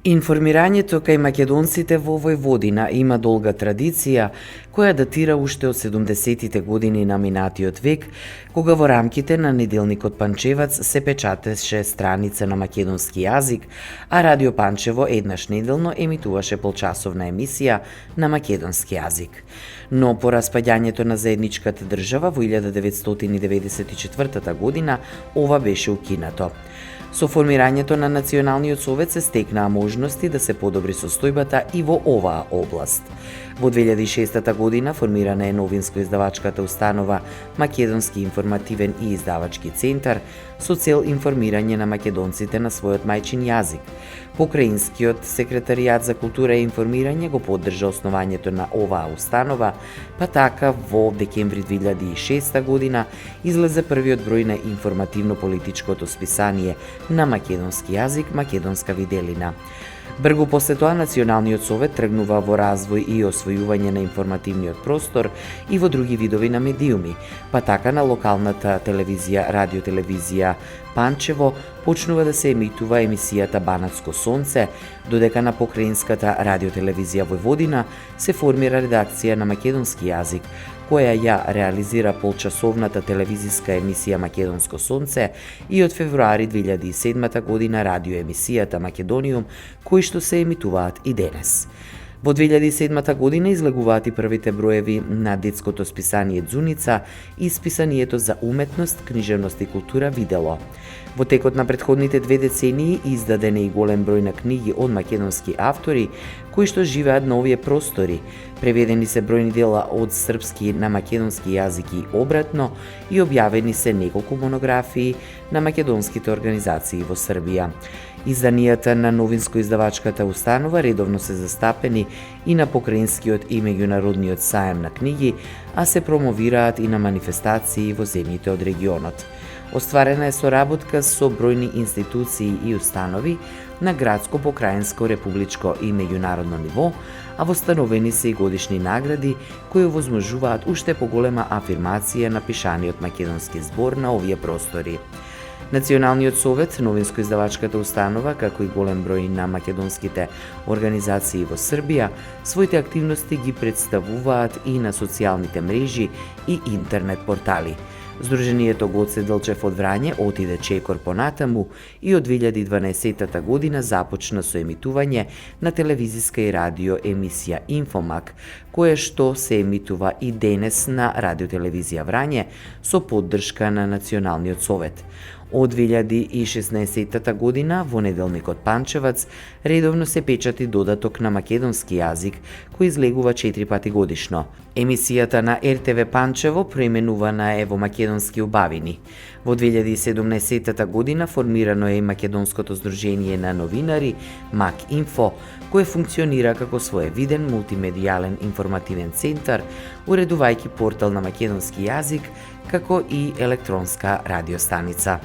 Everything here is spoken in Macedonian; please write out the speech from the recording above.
Информирањето кај македонците во Војводина има долга традиција која датира уште од 70-тите години на минатиот век, кога во рамките на неделникот Панчевац се печатеше страница на македонски јазик, а Радио Панчево еднаш неделно емитуваше полчасовна емисија на македонски јазик. Но по распаѓањето на заедничката држава во 1994 година ова беше укинато. Со формирањето на Националниот совет се стекнаа можности да се подобри состојбата и во оваа област. Во 2006 година формирана е новинско-издавачката установа Македонски информативен и издавачки центар со цел информирање на македонците на својот мајчин јазик. Покраинскиот секретаријат за култура и информирање го поддржа основањето на оваа установа, па така во декември 2006 година излезе првиот број на информативно-политичкото списание на македонски јазик Македонска виделина. Бргу после тоа Националниот совет тргнува во развој и освојување на информативниот простор и во други видови на медиуми, па така на локалната телевизија, радиотелевизија Панчево почнува да се емитува емисијата Банатско сонце, додека на покраинската радиотелевизија Војводина се формира редакција на македонски јазик, која ја реализира полчасовната телевизиска емисија Македонско сонце и од февруари 2007 година радиоемисијата Македониум, кои што се емитуваат и денес. Во 2007 година излегуваат и првите броеви на детското списание Дзуница и списанието за уметност, книжевност и култура Видело. Во текот на претходните 2 децении издаден е и голем број на книги од македонски автори кои што живеат на овие простори. Преведени се бројни дела од српски на македонски јазик и обратно и објавени се неколку монографии на македонските организации во Србија. Изданијата на новинско-издавачката установа редовно се застапени и на покраинскиот и меѓународниот саем на книги, а се промовираат и на манифестации во земјите од регионот. Остварена е соработка со бројни институции и установи на градско, покраинско, републичко и меѓународно ниво, а востановени се и годишни награди кои овозможуваат уште поголема афирмација на пишаниот македонски збор на овие простори. Националниот совет, новинско-издавачката установа, како и голем број на македонските организации во Србија, своите активности ги представуваат и на социјалните мрежи и интернет портали. Сдруженијето Гоце Делчев од Врање отиде чекор понатаму и од 2012 година започна со емитување на телевизиска и радио емисија Инфомак, кое што се емитува и денес на Радиотелевизија Врање со поддршка на Националниот совет. Од 2016 година во неделникот Панчевац редовно се печати додаток на македонски јазик кој излегува 4 пати годишно. Емисијата на РТВ Панчево преименувана е во Македонски убавини. Во 2017 година формирано е и Македонското здружение на новинари МАК Инфо, кое функционира како своевиден мултимедијален информативен центар, уредувајќи портал на македонски јазик, како и електронска радиостаница.